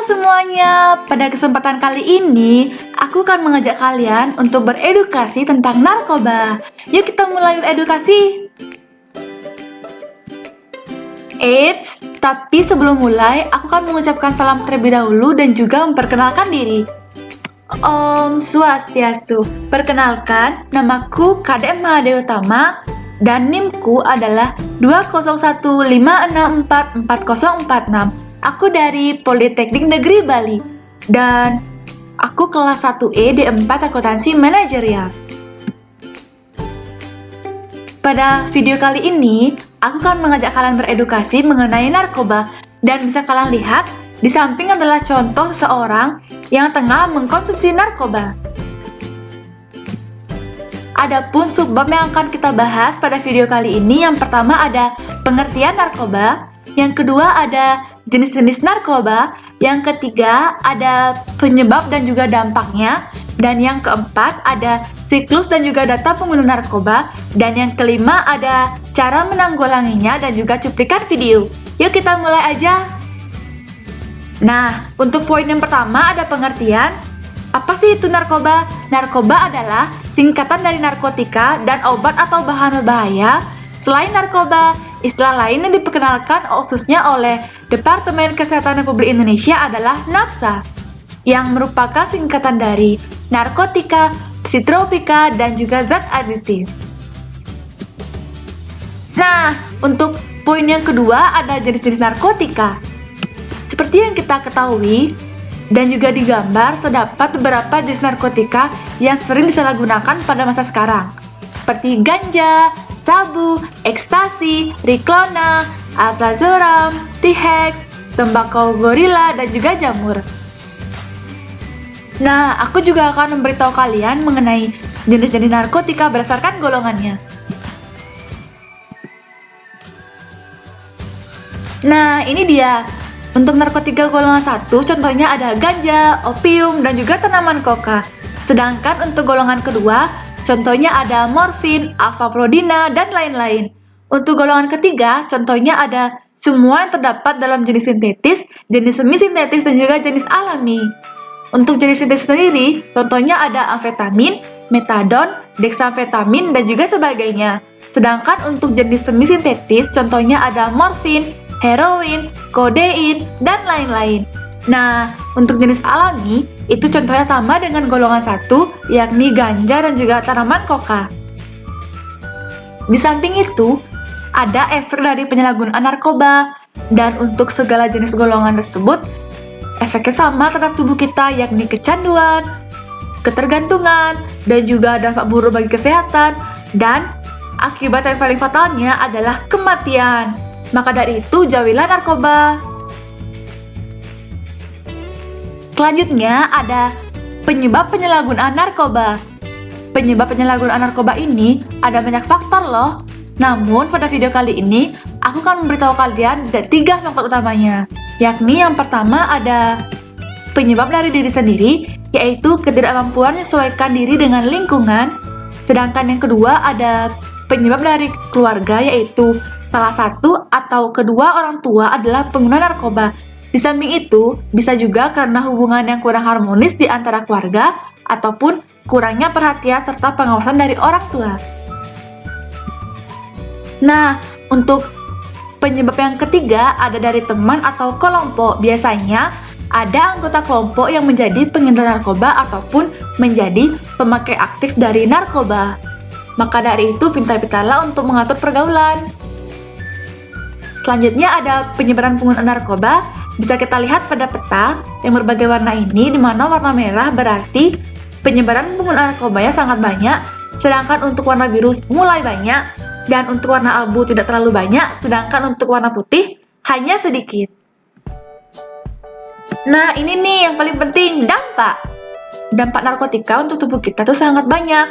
semuanya, pada kesempatan kali ini aku akan mengajak kalian untuk beredukasi tentang narkoba. Yuk kita mulai edukasi. Eits, tapi sebelum mulai aku akan mengucapkan salam terlebih dahulu dan juga memperkenalkan diri. Om Swastiastu. Perkenalkan, namaku KDM Mahadewi Utama dan NIM-ku adalah 20156444046. Aku dari Politeknik Negeri Bali dan aku kelas 1E D4 Akuntansi Manajerial. Pada video kali ini, aku akan mengajak kalian beredukasi mengenai narkoba dan bisa kalian lihat di samping adalah contoh seseorang yang tengah mengkonsumsi narkoba. Adapun subbab yang akan kita bahas pada video kali ini, yang pertama ada pengertian narkoba, yang kedua ada jenis-jenis narkoba, yang ketiga ada penyebab dan juga dampaknya, dan yang keempat ada siklus dan juga data pengguna narkoba, dan yang kelima ada cara menanggulanginya dan juga cuplikan video. Yuk kita mulai aja. Nah, untuk poin yang pertama ada pengertian. Apa sih itu narkoba? Narkoba adalah singkatan dari narkotika dan obat atau bahan berbahaya. Selain narkoba, istilah lain yang diperkenalkan khususnya oleh Departemen Kesehatan Republik Indonesia adalah NAPSA, yang merupakan singkatan dari narkotika, psikotropika, dan juga zat aditif. Nah, untuk poin yang kedua ada jenis-jenis narkotika. Seperti yang kita ketahui dan juga digambar, terdapat beberapa jenis narkotika yang sering disalahgunakan pada masa sekarang, seperti ganja, sabu, ekstasi, riklona, alprazolam, T-Hex, tembakau gorila, dan juga jamur. Nah, aku juga akan memberitahu kalian mengenai jenis-jenis narkotika berdasarkan golongannya. Nah, ini dia. Untuk narkotika golongan 1, contohnya ada ganja, opium, dan juga tanaman koka. Sedangkan untuk golongan kedua, contohnya ada morfin, alfa-prodina, dan lain-lain. Untuk golongan ketiga, contohnya ada semua yang terdapat dalam jenis sintetis, jenis semi-sintetis, dan juga jenis alami. Untuk jenis sintetis sendiri, contohnya ada amfetamin, metadon, dexamfetamin, dan juga sebagainya. Sedangkan untuk jenis semi-sintetis, contohnya ada morfin, heroin, kodein, dan lain-lain. Nah, untuk jenis alami, itu contohnya sama dengan golongan 1, yakni ganja dan juga tanaman koka. Di samping itu, ada efek dari penyalahgunaan narkoba, dan untuk segala jenis golongan tersebut, efeknya sama terhadap tubuh kita, yakni kecanduan, ketergantungan, dan juga dampak buruk bagi kesehatan, dan akibat yang paling fatalnya adalah kematian. Maka dari itu, jauhilah narkoba. Selanjutnya ada penyebab penyalahgunaan narkoba. Penyebab penyalahgunaan narkoba ini ada banyak faktor loh. Namun pada video kali ini, aku akan memberitahu kalian ada 3 faktor utamanya. Yakni yang pertama ada penyebab dari diri sendiri, yaitu ketidakmampuan menyesuaikan diri dengan lingkungan. Sedangkan yang kedua ada penyebab dari keluarga, yaitu salah satu atau kedua orang tua adalah pengguna narkoba. Di samping itu, bisa juga karena hubungan yang kurang harmonis di antara keluarga ataupun kurangnya perhatian serta pengawasan dari orang tua. Nah, untuk penyebab yang ketiga ada dari teman atau kelompok. Biasanya ada anggota kelompok yang menjadi pengedar narkoba ataupun menjadi pemakai aktif dari narkoba. Maka dari itu, pintar-pintarlah untuk mengatur pergaulan. Selanjutnya ada penyebaran penggunaan narkoba. Bisa kita lihat pada peta yang berbagai warna ini, di mana warna merah berarti penyebaran penggunaan narkobanya sangat banyak, sedangkan untuk warna biru mulai banyak, dan untuk warna abu tidak terlalu banyak, sedangkan untuk warna putih hanya sedikit. Nah, ini nih yang paling penting, dampak. Dampak narkotika untuk tubuh kita tuh sangat banyak.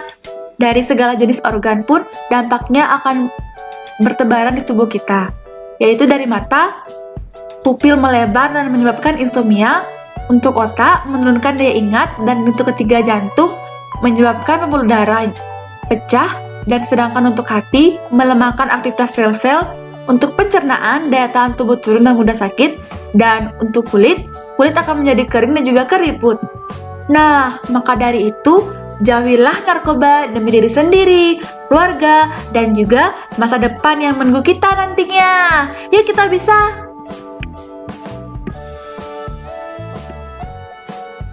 Dari segala jenis organ pun dampaknya akan bertebaran di tubuh kita, yaitu dari mata, pupil melebar dan menyebabkan insomnia, untuk otak menurunkan daya ingat, dan untuk ketiga jantung menyebabkan pembuluh darah pecah, dan sedangkan untuk hati melemahkan aktivitas sel-sel, untuk pencernaan daya tahan tubuh turun dan mudah sakit, dan untuk kulit kulit akan menjadi kering dan juga keriput. Nah, maka dari itu, jauhilah narkoba demi diri sendiri, keluarga, dan juga masa depan yang menunggu kita nantinya. Yuk kita bisa!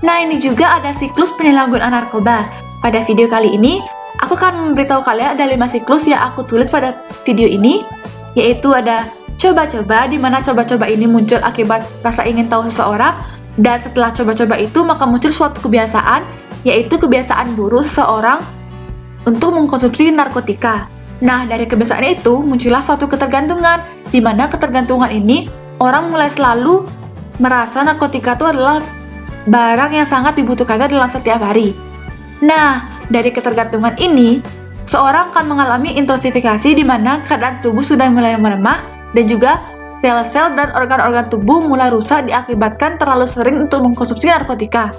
Nah, ini juga ada siklus penyalahgunaan narkoba. Pada video kali ini, aku akan memberitahu kalian ada 5 siklus yang aku tulis pada video ini, yaitu ada coba-coba, di mana coba-coba ini muncul akibat rasa ingin tahu seseorang, dan setelah coba-coba itu maka muncul suatu kebiasaan, yaitu kebiasaan buruk seseorang untuk mengkonsumsi narkotika. Nah, dari kebiasaan itu muncullah suatu ketergantungan, di mana ketergantungan ini orang mulai selalu merasa narkotika itu adalah barang yang sangat dibutuhkannya dalam setiap hari. Nah, dari ketergantungan ini, seorang akan mengalami introspeksi di mana keadaan tubuh sudah mulai melemah dan juga sel-sel dan organ-organ tubuh mulai rusak diakibatkan terlalu sering untuk mengkonsumsi narkotika.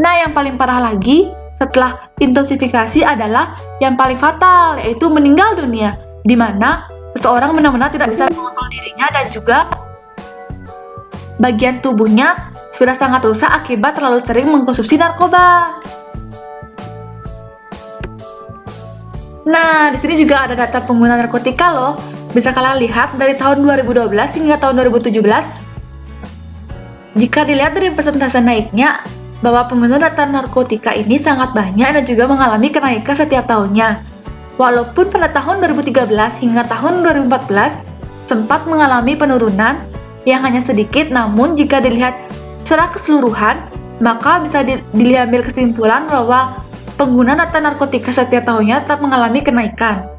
Nah, yang paling parah lagi, setelah intoksifikasi adalah yang paling fatal, yaitu meninggal dunia, di mana seseorang benar-benar tidak bisa mengontrol dirinya dan juga bagian tubuhnya sudah sangat rusak akibat terlalu sering mengkonsumsi narkoba. Nah, di sini juga ada data pengguna narkotika loh. Bisa kalian lihat dari tahun 2012 hingga tahun 2017. Jika dilihat dari persentase naiknya, bahwa pengguna data narkotika ini sangat banyak dan juga mengalami kenaikan setiap tahunnya. Walaupun pada tahun 2013 hingga tahun 2014 sempat mengalami penurunan yang hanya sedikit, namun jika dilihat secara keseluruhan, maka bisa diambil kesimpulan bahwa pengguna data narkotika setiap tahunnya tetap mengalami kenaikan.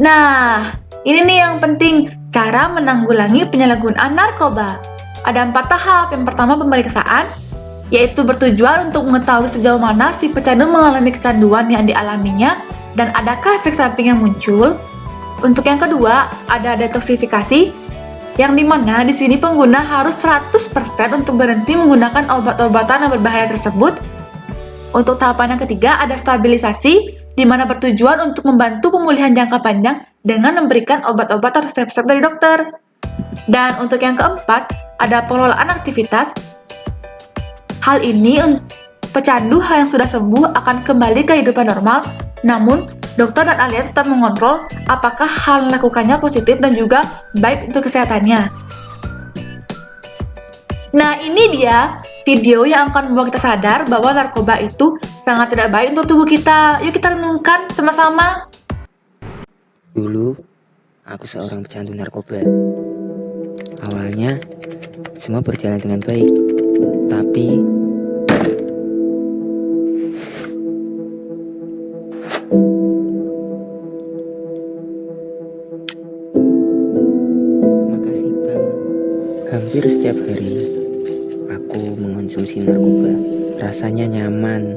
Nah, ini nih yang penting, cara menanggulangi penyalahgunaan narkoba. Ada 4 tahap. Yang pertama, pemeriksaan, yaitu bertujuan untuk mengetahui sejauh mana si pecandu mengalami kecanduan yang dialaminya dan adakah efek samping yang muncul. Untuk yang kedua, ada detoksifikasi, yang dimana di sini pengguna harus 100% untuk berhenti menggunakan obat-obatan yang berbahaya tersebut. Untuk tahapan yang ketiga, ada stabilisasi, di mana bertujuan untuk membantu pemulihan jangka panjang dengan memberikan obat-obat resep-resep dari dokter. Dan untuk yang keempat, ada pengelolaan aktivitas. Hal ini, pecandu yang sudah sembuh akan kembali ke kehidupan normal, namun dokter dan ahli tetap mengontrol apakah hal yang dilakukannya positif dan juga baik untuk kesehatannya. Nah, ini dia video yang akan membuat kita sadar bahwa narkoba itu sangat tidak baik untuk tubuh kita. Yuk kita renungkan sama-sama. Dulu, aku seorang pecandu narkoba. Awalnya, semua berjalan dengan baik. Tapi makasih Bang. Hampir setiap hari aku mengonsumsi narkoba. Rasanya nyaman,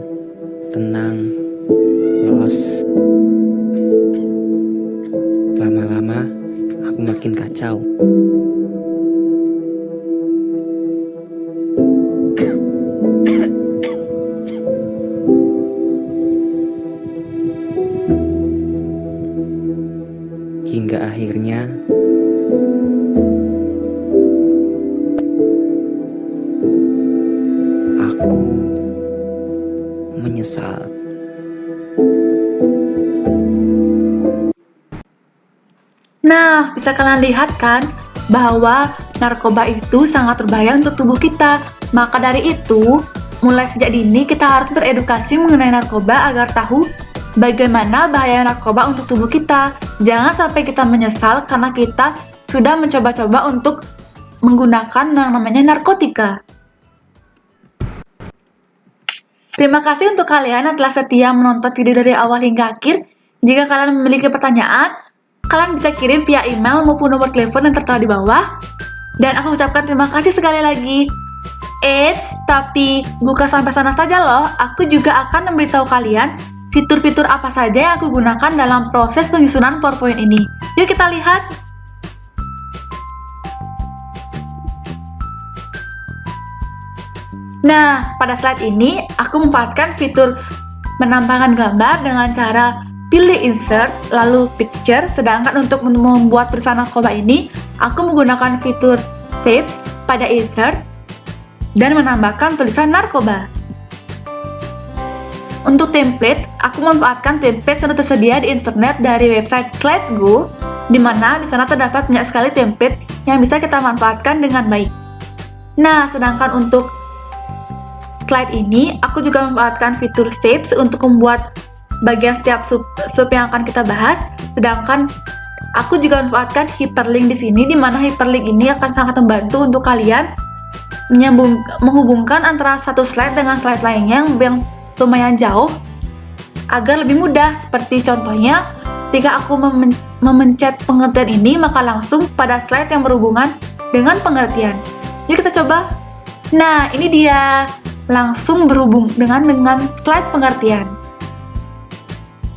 tenang, los. Lama-lama aku makin kacau. Hingga akhirnya aku menyesal. Nah, bisa kalian lihat kan bahwa narkoba itu sangat berbahaya untuk tubuh kita. Maka dari itu, mulai sejak dini kita harus beredukasi mengenai narkoba agar tahu bagaimana bahaya narkoba untuk tubuh kita. Jangan sampai kita menyesal karena kita sudah mencoba-coba untuk menggunakan yang namanya narkotika. Terima kasih untuk kalian yang telah setia menonton video dari awal hingga akhir. Jika kalian memiliki pertanyaan, kalian bisa kirim via email maupun nomor telepon yang tertera di bawah. Dan aku ucapkan terima kasih sekali lagi. Eits, tapi bukan sampai sana saja loh. Aku juga akan memberitahu kalian fitur-fitur apa saja yang aku gunakan dalam proses penyusunan PowerPoint ini. Yuk kita lihat. Nah, pada slide ini aku memanfaatkan fitur menampilkan gambar dengan cara pilih insert, lalu picture. Sedangkan untuk membuat tulisan narkoba ini, aku menggunakan fitur shapes pada insert dan menambahkan tulisan narkoba. Untuk template, aku memanfaatkan template sudah tersedia di internet dari website Slidesgo, di mana di sana terdapat banyak sekali template yang bisa kita manfaatkan dengan baik. Nah, sedangkan untuk slide ini, aku juga memanfaatkan fitur shapes untuk membuat bagian setiap sub yang akan kita bahas. Sedangkan aku juga memanfaatkan hyperlink di sini, di mana hyperlink ini akan sangat membantu untuk kalian menghubungkan antara satu slide dengan slide lainnya yang lumayan jauh agar lebih mudah. Seperti contohnya, ketika aku memencet pengertian ini, maka langsung pada slide yang berhubungan dengan pengertian. Yuk kita coba. Nah, ini dia, langsung berhubung dengan slide pengertian.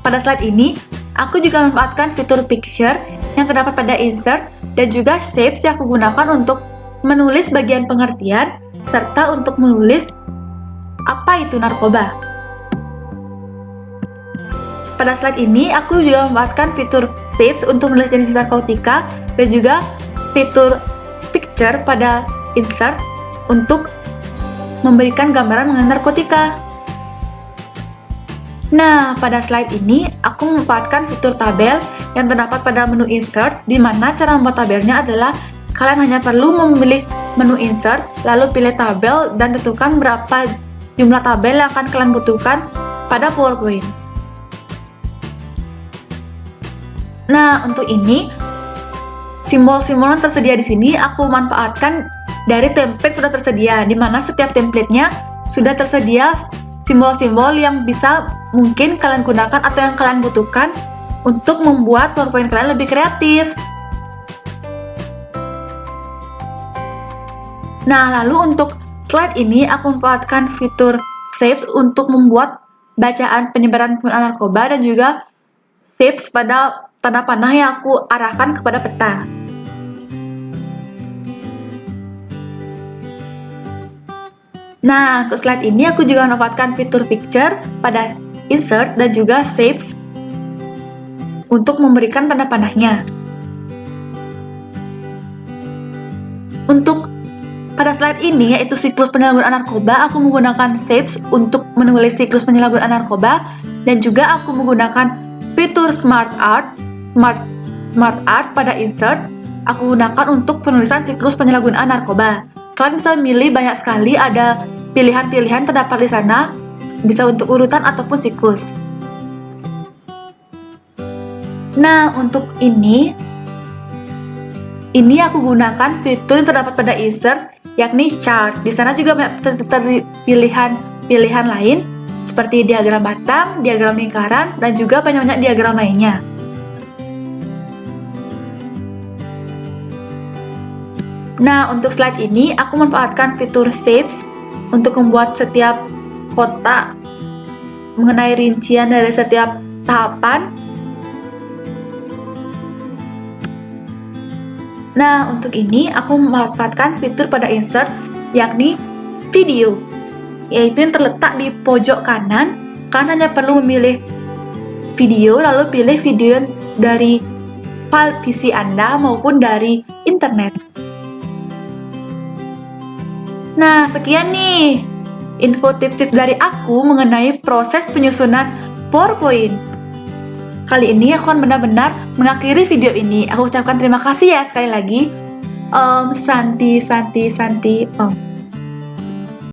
Pada slide ini, aku juga memanfaatkan fitur picture yang terdapat pada insert dan juga shapes yang aku gunakan untuk menulis bagian pengertian serta untuk menulis apa itu narkoba. Pada slide ini, aku juga memanfaatkan fitur shapes untuk menulis jenis narkotika dan juga fitur picture pada insert untuk memberikan gambaran mengenai narkotika. Nah, pada slide ini, aku memanfaatkan fitur tabel yang terdapat pada menu insert, di mana cara membuat tabelnya adalah kalian hanya perlu memilih menu insert, lalu pilih tabel dan tentukan berapa jumlah tabel yang akan kalian butuhkan pada PowerPoint. Nah, untuk ini, simbol-simbol yang tersedia di sini aku manfaatkan dari template sudah tersedia, di mana setiap templatenya sudah tersedia simbol-simbol yang bisa mungkin kalian gunakan atau yang kalian butuhkan untuk membuat PowerPoint kalian lebih kreatif. Nah, lalu untuk slide ini aku manfaatkan fitur shapes untuk membuat bacaan penyebaran penggunaan narkoba dan juga shapes pada tanda panah yang aku arahkan kepada peta. Nah, untuk slide ini aku juga memanfaatkan fitur picture pada insert dan juga shapes untuk memberikan tanda panahnya. Untuk pada slide ini, yaitu siklus penyalahgunaan narkoba, aku menggunakan shapes untuk menulis siklus penyalahgunaan narkoba dan juga aku menggunakan fitur Smart Art pada insert. Aku gunakan untuk penulisan siklus penyalahgunaan narkoba. Kalian bisa memilih banyak sekali, ada pilihan-pilihan terdapat di sana, bisa untuk urutan ataupun siklus. Nah, untuk ini aku gunakan fitur yang terdapat pada insert, yakni chart. Di sana juga terdapat pilihan lain seperti diagram batang, diagram lingkaran, dan juga banyak-banyak diagram lainnya. Nah, untuk slide ini aku manfaatkan fitur shapes untuk membuat setiap kotak mengenai rincian dari setiap tahapan. Nah, untuk ini aku memanfaatkan fitur pada insert, yakni video, yaitu yang terletak di pojok kanan. Kalian hanya perlu memilih video, lalu pilih video dari file PC Anda maupun dari internet. Nah, sekian nih info tips-tips dari aku mengenai proses penyusunan PowerPoint. Kali ini aku akan benar-benar mengakhiri video ini. Aku ucapkan terima kasih ya sekali lagi. Santi.